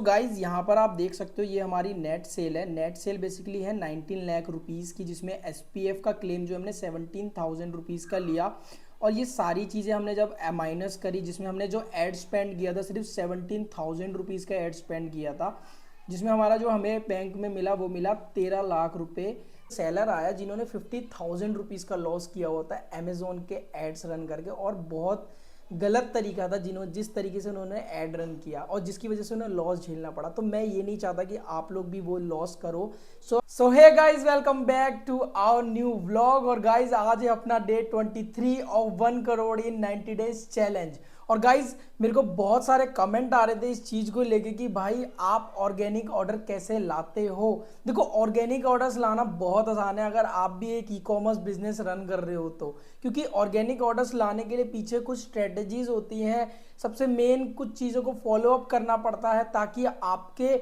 Guys यहाँ पर आप देख सकते हो ये हमारी नेट सेल है। नेट सेल बेसिकली है 19 लाख रुपीज़ की, जिसमें एसपीएफ का क्लेम जो हमने 17,000 रुपीज़ का लिया। और ये सारी चीज़ें हमने जब माइनस करी, जिसमें हमने जो एड स्पेंड किया था सिर्फ 17,000 रुपीज़ का एड स्पेंड किया था, जिसमें हमारा जो हमें बैंक में मिला वो मिला 13 लाख रुपए। सेलर आया जिन्होंने 50,000 रुपीज़ का लॉस किया होता है अमेजोन के एड्स रन करके, और बहुत गलत तरीका था जिस तरीके से उन्होंने एड रन किया और जिसकी वजह से उन्हें लॉस झेलना पड़ा। तो मैं ये नहीं चाहता कि आप लोग भी वो लॉस करो। So hey guys, welcome back to our new vlog. और गाइज आज है अपना day 23 of 1 crore in 90 days challenge. और गाइज मेरे को बहुत सारे कमेंट आ रहे थे इस चीज़ को लेके कि भाई आप ऑर्गेनिक ऑर्डर कैसे लाते हो। देखो, ऑर्गेनिक ऑर्डर्स लाना बहुत आसान है अगर आप भी एक ई कॉमर्स बिजनेस रन कर रहे हो तो, क्योंकि ऑर्गेनिक ऑर्डर्स लाने के लिए पीछे कुछ स्ट्रेटजीज होती हैं। सबसे मेन कुछ चीज़ों को फॉलो अप करना पड़ता है ताकि आपके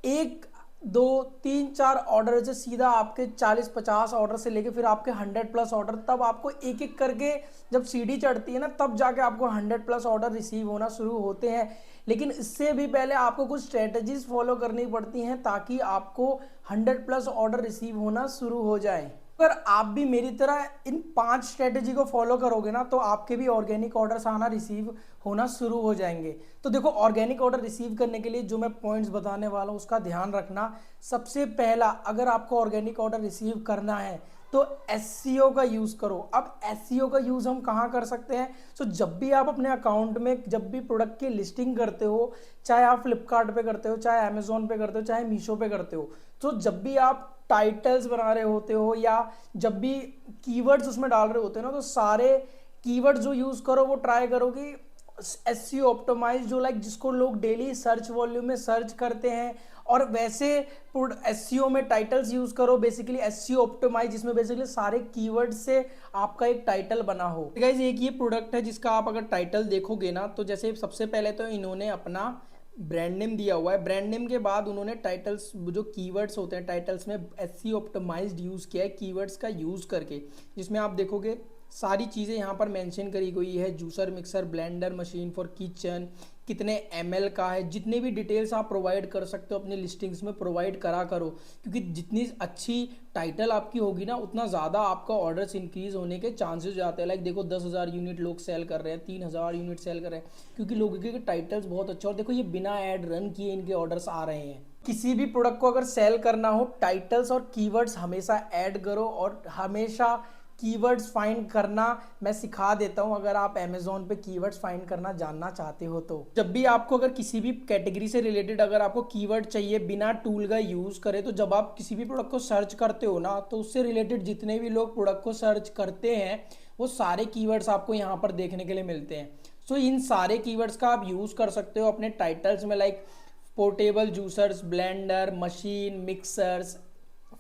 एक 2 3 4 ऑर्डर से सीधा आपके 40 50 ऑर्डर से लेके फिर आपके 100+ ऑर्डर, तब आपको एक एक करके जब सीढ़ी चढ़ती है ना, तब जाके आपको 100+ ऑर्डर रिसीव होना शुरू होते हैं। लेकिन इससे भी पहले आपको कुछ स्ट्रेटजीज फॉलो करनी पड़ती हैं ताकि आपको 100+ ऑर्डर रिसीव होना शुरू हो जाए। अगर आप भी मेरी तरह इन 5 स्ट्रेटेजी को फॉलो करोगे ना, तो आपके भी ऑर्गेनिक ऑर्डर्स आना रिसीव होना शुरू हो जाएंगे। तो देखो, ऑर्गेनिक ऑर्डर रिसीव करने के लिए जो मैं पॉइंट्स बताने वाला हूँ उसका ध्यान रखना। सबसे पहला, अगर आपको ऑर्गेनिक ऑर्डर रिसीव करना है तो एसईओ का यूज़ करो। अब एसईओ का यूज़ हम कहाँ कर सकते हैं? सो जब भी आप अपने अकाउंट में जब भी प्रोडक्ट की लिस्टिंग करते हो, चाहे आप फ्लिपकार्ट पे करते हो, चाहे अमेजोन पे करते हो, चाहे मीशो पे करते हो, तो जब भी आप टाइटल्स बना रहे होते हो या जब भी कीवर्ड्स उसमें डाल रहे होते हो ना, तो सारे कीवर्ड जो यूज़ करो वो ट्राई करो कि एसईओ ऑप्टिमाइज, जो लाइक जिसको लोग डेली सर्च वॉल्यूम में सर्च करते हैं। और वैसे एसईओ में टाइटल्स यूज करो, बेसिकली एसईओ ऑप्टिमाइज, जिसमें बेसिकली सारे कीवर्ड से आपका एक टाइटल बना हो। गाइस, एक ये प्रोडक्ट है जिसका आप अगर टाइटल देखोगे ना, तो जैसे सबसे पहले तो इन्होंने अपना ब्रांड नेम दिया हुआ है। ब्रांड नेम के बाद उन्होंने टाइटल्स, जो कीवर्ड्स होते हैं टाइटल्स में, एसईओ ऑप्टिमाइज्ड यूज़ किया है कीवर्ड्स का यूज़ करके, जिसमें आप देखोगे सारी चीज़ें यहाँ पर मेंशन करी गई है। Juicer, mixer, blender, machine for kitchen, कितने ml का है, जितने भी डिटेल्स आप प्रोवाइड कर सकते हो अपनी लिस्टिंग्स में प्रोवाइड करा करो, क्योंकि जितनी अच्छी टाइटल आपकी होगी ना, उतना ज़्यादा आपका ऑर्डर्स इंक्रीज होने के चांसेस जाते हैं। लाइक देखो, 10,000 यूनिट लोग सेल कर रहे हैं, 3,000 यूनिट सेल कर रहे हैं, क्योंकि लोगों के टाइटल्स बहुत अच्छे। और देखो, ये बिना एड रन किए इनके ऑर्डर्स आ रहे हैं। किसी भी प्रोडक्ट को अगर सेल करना हो, टाइटल्स और कीवर्ड्स हमेशा ऐड करो और हमेशा कीवर्ड्स फाइंड करना मैं सिखा देता हूं, अगर आप अमेजोन पे कीवर्ड्स फाइंड करना जानना चाहते हो तो। जब भी आपको अगर किसी भी कैटेगरी से रिलेटेड अगर आपको कीवर्ड चाहिए बिना टूल का यूज़ करें, तो जब आप किसी भी प्रोडक्ट को सर्च करते हो ना, तो उससे रिलेटेड जितने भी लोग प्रोडक्ट को सर्च करते हैं वो सारे कीवर्ड्स आपको यहाँ पर देखने के लिए मिलते हैं। सो इन सारे कीवर्ड्स का आप यूज़ कर सकते हो अपने टाइटल्स में, like portable juicers, blender, machine, mixers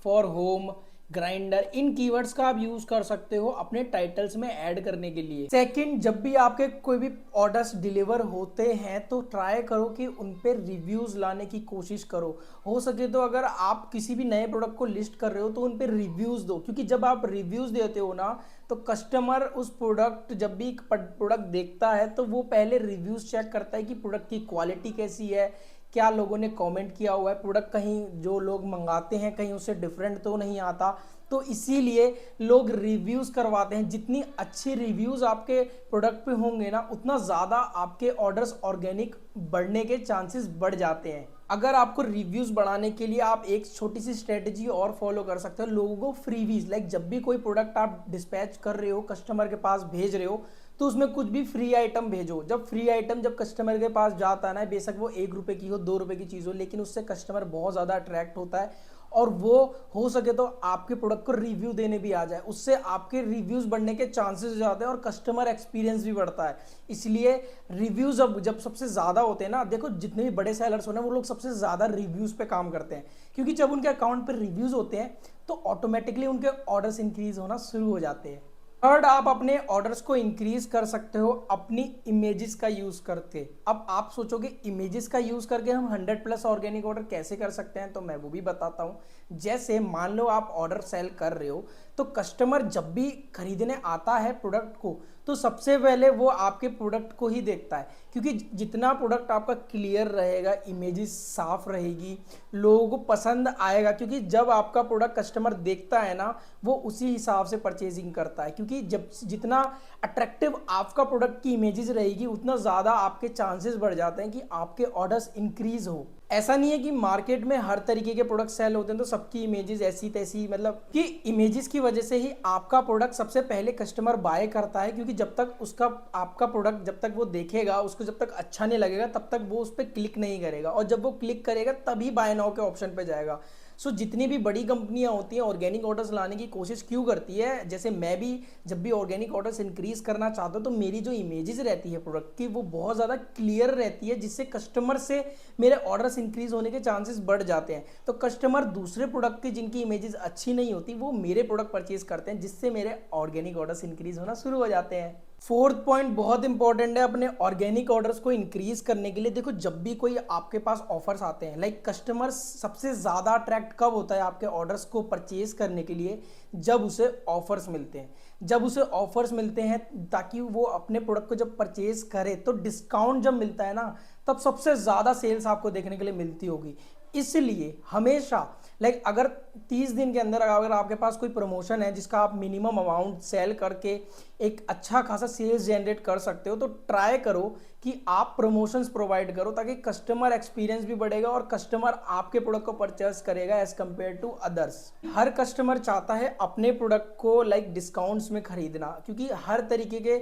for home, grinder. In keywords का आप यूज कर सकते हो अपने टाइटल्स में ऐड करने के लिए। सेकंड, जब भी आपके कोई भी ऑर्डर्स डिलीवर होते हैं तो ट्राई करो कि उन पे रिव्यूज लाने की कोशिश करो। हो सके तो अगर आप किसी भी नए प्रोडक्ट को लिस्ट कर रहे हो तो उन पे रिव्यूज दो, क्योंकि जब आप रिव्यूज देते हो ना, तो कस्टमर उस प्रोडक्ट, जब भी प्रोडक्ट देखता है तो वो पहले रिव्यूज चेक करता है कि प्रोडक्ट की क्वालिटी कैसी है, क्या लोगों ने कमेंट किया हुआ है, प्रोडक्ट कहीं जो लोग मंगाते हैं कहीं उससे डिफरेंट तो नहीं आता। तो इसीलिए लोग रिव्यूज करवाते हैं। जितनी अच्छी रिव्यूज आपके प्रोडक्ट पे होंगे ना, उतना ज़्यादा आपके ऑर्डर्स ऑर्गेनिक बढ़ने के चांसेस बढ़ जाते हैं। अगर आपको रिव्यूज बढ़ाने के लिए आप एक छोटी सी स्ट्रेटजी और फॉलो कर सकते हो, लोगों को फ्रीवीज, लाइक जब भी कोई प्रोडक्ट आप डिस्पैच कर रहे हो, कस्टमर के पास भेज रहे हो, तो उसमें कुछ भी फ्री आइटम भेजो। जब फ्री आइटम जब कस्टमर के पास जाता है ना, बेशक वो 1 रुपए की हो, 2 रुपए की चीज़ हो, लेकिन उससे कस्टमर बहुत ज़्यादा अट्रैक्ट होता है। और वो हो सके तो आपके प्रोडक्ट को रिव्यू देने भी आ जाए, उससे आपके रिव्यूज बढ़ने के चांसेस हो जाते हैं और कस्टमर एक्सपीरियंस भी बढ़ता है। इसलिए रिव्यूज जब सबसे ज़्यादा होते हैं ना, देखो जितने भी बड़े सेलर्स होने, वो लोग सबसे ज़्यादा रिव्यूज पे काम करते हैं, क्योंकि जब उनके अकाउंट पर रिव्यूज होते हैं तो ऑटोमेटिकली उनके ऑर्डर्स इंक्रीज होना शुरू हो जाते हैं। थर्ड, आप अपने ऑर्डर्स को इंक्रीज कर सकते हो अपनी इमेजेस का यूज करके। अब आप सोचोगे इमेजेस का यूज करके हम 100+ ऑर्गेनिक ऑर्डर कैसे कर सकते हैं, तो मैं वो भी बताता हूं। जैसे मान लो आप ऑर्डर सेल कर रहे हो, तो कस्टमर जब भी खरीदने आता है प्रोडक्ट को, तो सबसे पहले वो आपके प्रोडक्ट को ही देखता है, क्योंकि जितना प्रोडक्ट आपका क्लियर रहेगा, इमेजेस साफ रहेगी, लोगों को पसंद आएगा, क्योंकि जब आपका प्रोडक्ट कस्टमर देखता है ना, वो उसी हिसाब से परचेजिंग करता है, क्योंकि जब जितना अट्रैक्टिव आपका प्रोडक्ट की इमेजेस रहेगी उतना ज़्यादा आपके चांसेस बढ़ जाते हैं कि आपके ऑर्डर्स इंक्रीज हो। ऐसा नहीं है कि मार्केट में हर तरीके के प्रोडक्ट सेल होते हैं तो सबकी इमेजेस ऐसी तैसी, मतलब कि इमेजेस की वजह से ही आपका प्रोडक्ट सबसे पहले कस्टमर बाय करता है, क्योंकि जब तक उसका आपका प्रोडक्ट जब तक वो देखेगा, उसको जब तक अच्छा नहीं लगेगा तब तक वो उस पर क्लिक नहीं करेगा, और जब वो क्लिक करेगा तभी बाय नाउ के ऑप्शन पे जाएगा। सो जितनी भी बड़ी कंपनियां होती हैं ऑर्गेनिक ऑर्डर्स लाने की कोशिश क्यों करती है, जैसे मैं भी जब भी ऑर्गेनिक ऑर्डर्स इंक्रीज करना चाहता हूं तो मेरी जो इमेजेस रहती है प्रोडक्ट की वो बहुत ज़्यादा क्लियर रहती है, जिससे कस्टमर से मेरे ऑर्डर्स इंक्रीज होने के चांसेस बढ़ जाते हैं। तो कस्टमर दूसरे प्रोडक्ट की जिनकी इमेजेस अच्छी नहीं होती वो मेरे प्रोडक्ट परचेज करते हैं, जिससे मेरे ऑर्गेनिक ऑर्डर्स इंक्रीज होना शुरू हो जाते हैं। फोर्थ पॉइंट बहुत इंपॉर्टेंट है अपने ऑर्गेनिक ऑर्डर्स को इंक्रीज करने के लिए। देखो, जब भी कोई आपके पास ऑफर्स आते हैं, लाइक कस्टमर सबसे ज़्यादा अट्रैक्ट कब होता है आपके ऑर्डर्स को परचेज करने के लिए, जब उसे ऑफर्स मिलते हैं। जब उसे ऑफर्स मिलते हैं ताकि वो अपने प्रोडक्ट को जब परचेज करे, तो डिस्काउंट जब मिलता है ना, तब सबसे ज़्यादा सेल्स आपको देखने के लिए मिलती होगी। इसलिए हमेशा लाइक अगर 30 दिन के अंदर अगर आपके पास कोई प्रमोशन है जिसका आप मिनिमम अमाउंट सेल करके एक अच्छा खासा सेल्स जनरेट कर सकते हो, तो ट्राई करो कि आप प्रमोशंस प्रोवाइड करो, ताकि कस्टमर एक्सपीरियंस भी बढ़ेगा और कस्टमर आपके प्रोडक्ट को परचेस करेगा एज कंपेयर टू अदर्स। हर कस्टमर चाहता है अपने प्रोडक्ट को लाइक डिस्काउंट्स में खरीदना, क्योंकि हर तरीके के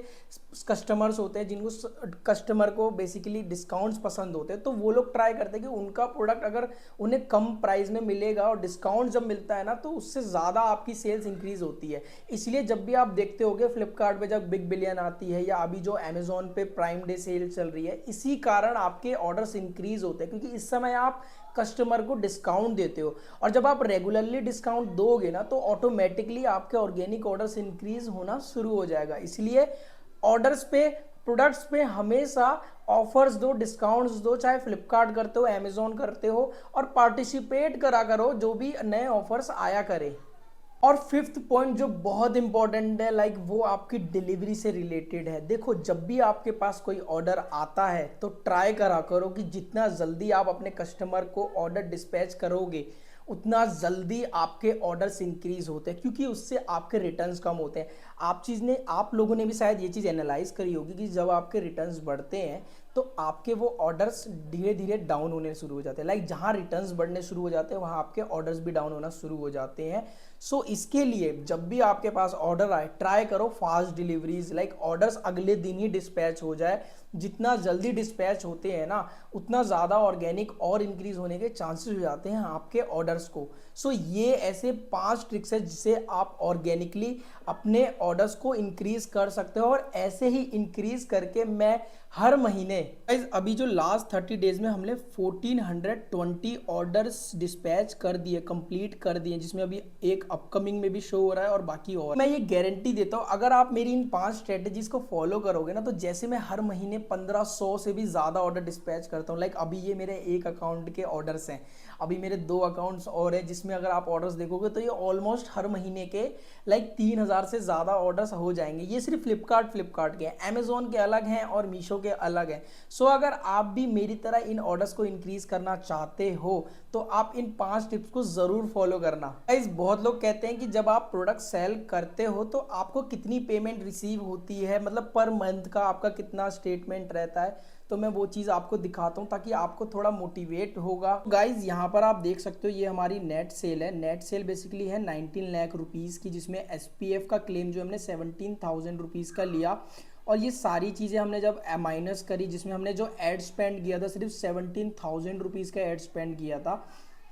कस्टमर्स होते हैं जिनको कस्टमर को बेसिकली डिस्काउंट्स पसंद होते हैं, तो वो लोग ट्राई करते हैं कि उनका प्रोडक्ट अगर उन्हें कम प्राइस में मिलेगा और डिस्काउंट जब मिलता है ना, तो उससे ज़्यादा आपकी सेल्स इंक्रीज होती है। इसलिए जब भी आप देखते होगे फ्लिपकार्ट पे जब बिग बिलियन आती है, या अभी जो अमेजोन पे प्राइम डे सेल चल रही है, इसी कारण आपके ऑर्डर्स इंक्रीज होते हैं, क्योंकि इस समय आप कस्टमर को डिस्काउंट देते हो, और जब आप रेगुलरली डिस्काउंट दोगे ना, तो ऑटोमेटिकली आपके ऑर्गेनिक ऑर्डर्स इंक्रीज होना शुरू हो जाएगा। इसलिए ऑर्डर्स पे, प्रोडक्ट्स पे हमेशा ऑफर्स दो, डिस्काउंट्स दो, चाहे फ्लिपकार्ट करते हो, अमेजोन करते हो, और पार्टिसिपेट करा करो जो भी नए ऑफर्स आया करे। और फिफ्थ पॉइंट जो बहुत इंपॉर्टेंट है, लाइक वो आपकी डिलीवरी से रिलेटेड है। देखो, जब भी आपके पास कोई ऑर्डर आता है तो ट्राई करा करो कि जितना जल्दी आप अपने कस्टमर को ऑर्डर डिस्पैच करोगे उतना जल्दी आपके ऑर्डर्स इंक्रीज होते हैं, क्योंकि उससे आपके रिटर्न्स कम होते हैं। आप लोगों ने भी शायद ये चीज़ एनालाइज करी होगी कि जब आपके रिटर्न्स बढ़ते हैं तो आपके वो ऑर्डर्स धीरे धीरे डाउन होने शुरू हो जाते हैं। लाइक जहाँ रिटर्न्स बढ़ने शुरू हो जाते हैं वहाँ आपके ऑर्डर्स भी डाउन होना शुरू हो जाते हैं। सो इसके लिए जब भी आपके पास ऑर्डर आए, ट्राई करो फास्ट डिलीवरीज, लाइक ऑर्डर्स अगले दिन ही डिस्पैच हो जाए। जितना जल्दी डिस्पैच होते हैं ना, उतना ज़्यादा ऑर्गेनिक और इंक्रीज होने के चांसेस हो जाते हैं आपके ऑर्डर्स को। सो ये ऐसे 5 ट्रिक्स है जिससे आप ऑर्गेनिकली अपने ऑर्डर्स को इंक्रीज कर सकते हो, और ऐसे ही इंक्रीज करके मैं हर महीने अभी जो लास्ट 30 डेज में हमने 1420 ऑर्डर्स डिस्पैच कर दिए, कंप्लीट कर दिए, जिसमें अभी एक अपकमिंग में भी शो हो रहा है और बाकी और। मैं ये गारंटी देता हूँ अगर आप मेरी इन 5 स्ट्रेटेजीज को फॉलो करोगे ना, तो जैसे मैं हर महीने 1500 से भी ज़्यादा ऑर्डर डिस्पैच करता हूँ। लाइक अभी ये मेरे एक अकाउंट के ऑर्डर्स हैं, अभी मेरे 2 अकाउंट्स और है जिसमें अगर आप ऑर्डर्स देखोगे तो ये ऑलमोस्ट हर महीने के लाइक 3000 से ज़्यादा ऑर्डर्स हो जाएंगे। ये सिर्फ फ्लिपकार्ट के, अमेजोन के अलग हैं और मीशो के अलग हैं। सो अगर आप भी मेरी तरह इन ऑर्डर्स को इंक्रीज करना चाहते हो तो आप इन 5 टिप्स को ज़रूर फॉलो करना। गाइस, बहुत लोग कहते हैं कि जब आप प्रोडक्ट सेल करते हो तो आपको कितनी पेमेंट रिसीव होती है, मतलब पर मंथ का आपका कितना स्टेटमेंट रहता है। तो मैं वो चीज़ आपको दिखाता हूँ ताकि आपको थोड़ा मोटिवेट होगा। गाइज, यहाँ पर आप देख सकते हो ये हमारी नेट सेल है। नेट सेल बेसिकली है 19 लाख रुपीज़ की, जिसमें SPF का क्लेम जो हमने 17,000 रुपीज़ का लिया, और ये सारी चीज़ें हमने जब माइनस करी, जिसमें हमने जो एड स्पेंड किया था सिर्फ 17,000 रुपीज़ का एड स्पेंड किया था,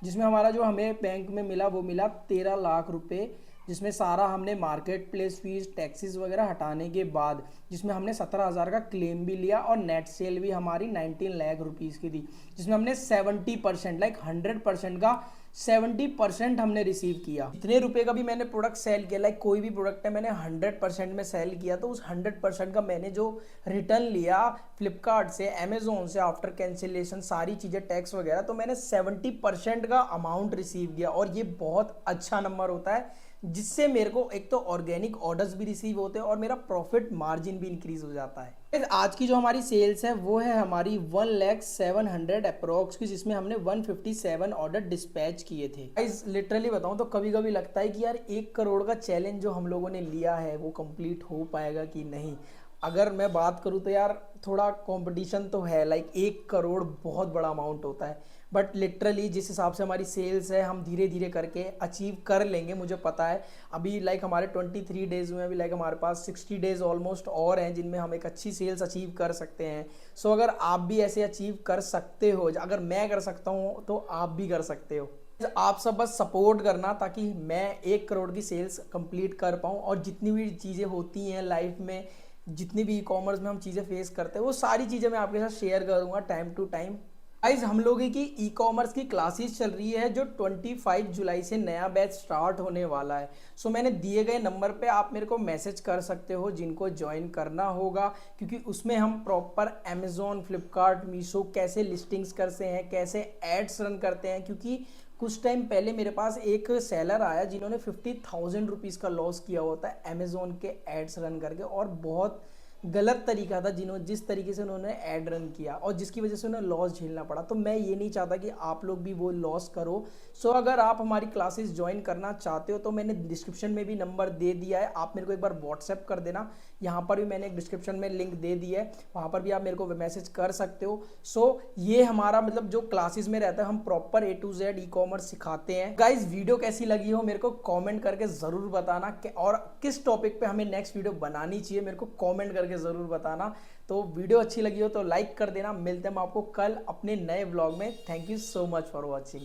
जिसमें हमारा जो हमें बैंक में मिला वो मिला 13 लाख रुपए, जिसमें सारा हमने मार्केट प्लेस फीस टैक्सेस वगैरह हटाने के बाद, जिसमें हमने 17,000 का क्लेम भी लिया, और नेट सेल भी हमारी 19 लाख रुपीज़ की थी, जिसमें हमने 70% लाइक 100% का 70% हमने रिसीव किया। इतने रुपए का भी मैंने प्रोडक्ट सेल किया, लाइक कोई भी प्रोडक्ट है मैंने 100% में सेल किया, तो उस 100% का मैंने जो रिटर्न लिया फ्लिपकार्ट से, अमेजोन से, आफ्टर कैंसिलेशन सारी चीज़ें टैक्स वगैरह, तो मैंने 70% का अमाउंट रिसीव किया, और ये बहुत अच्छा नंबर होता है जिससे मेरे को एक तो ऑर्गेनिक ऑर्डर्स भी रिसीव होते हैं और मेरा प्रॉफिट मार्जिन भी इंक्रीज हो जाता है। आज की जो हमारी सेल्स है वो है हमारी 1,07,000 अप्रोक्स की, जिसमें हमने 157 ऑर्डर डिस्पैच किए थे। गाइस लिटरली बताऊं तो कभी कभी लगता है कि यार 1 करोड़ का चैलेंज जो हम लोगों ने लिया है वो कंप्लीट हो पाएगा कि नहीं। अगर मैं बात करूं तो यार थोड़ा कंपटीशन तो है, लाइक 1 करोड़ बहुत बड़ा अमाउंट होता है, बट लिटरली जिस हिसाब से हमारी सेल्स है हम धीरे धीरे करके अचीव कर लेंगे, मुझे पता है। अभी लाइक हमारे 23 डेज हुए हैं, अभी लाइक हमारे पास 60 डेज ऑलमोस्ट और हैं जिनमें हम एक अच्छी सेल्स अचीव कर सकते हैं। सो अगर आप भी ऐसे अचीव कर सकते हो, अगर मैं कर सकता हूँ तो आप भी कर सकते हो। आप सब बस सपोर्ट करना ताकि मैं 1 करोड़ की सेल्स कंप्लीट कर पाऊँ, और जितनी भी चीज़ें होती हैं लाइफ में, जितनी भी ई कॉमर्स में हम चीज़ें फेस करते हैं, वो सारी चीज़ें मैं आपके साथ शेयर करूँगा टाइम टू टाइम। गाइस हम लोगों की ई कॉमर्स की क्लासेस चल रही है जो 25 जुलाई से नया बैच स्टार्ट होने वाला है। सो मैंने दिए गए नंबर पे आप मेरे को मैसेज कर सकते हो जिनको ज्वाइन करना होगा, क्योंकि उसमें हम प्रॉपर अमेजोन, फ्लिपकार्ट, मीशो कैसे लिस्टिंग्स करते हैं, कैसे एड्स रन करते हैं। क्योंकि कुछ टाइम पहले मेरे पास एक सेलर आया जिन्होंने 50,000 रुपीज़ का लॉस किया होता है अमेजोन के एड्स रन करके, और बहुत गलत तरीका था जिस तरीके से उन्होंने ऐड रन किया, और जिसकी वजह से उन्हें लॉस झेलना पड़ा। तो मैं ये नहीं चाहता कि आप लोग भी वो लॉस करो। सो अगर आप हमारी क्लासेस ज्वाइन करना चाहते हो तो मैंने डिस्क्रिप्शन में भी नंबर दे दिया है, आप मेरे को एक बार व्हाट्सएप कर देना। यहाँ पर भी मैंने एक डिस्क्रिप्शन में लिंक दे दी है, वहाँ पर भी आप मेरे को मैसेज कर सकते हो। सो ये हमारा मतलब जो क्लासेस में रहता है, हम proper A to Z e commerce सिखाते हैं। गाइज वीडियो कैसी लगी हो मेरे को कॉमेंट करके ज़रूर बताना, और किस टॉपिक पे हमें नेक्स्ट वीडियो बनानी चाहिए मेरे को कॉमेंट करके ज़रूर बताना। तो वीडियो अच्छी लगी हो तो लाइक कर देना। मिलते हैं हम आपको कल अपने नए व्लॉग में। Thank you so much for watching.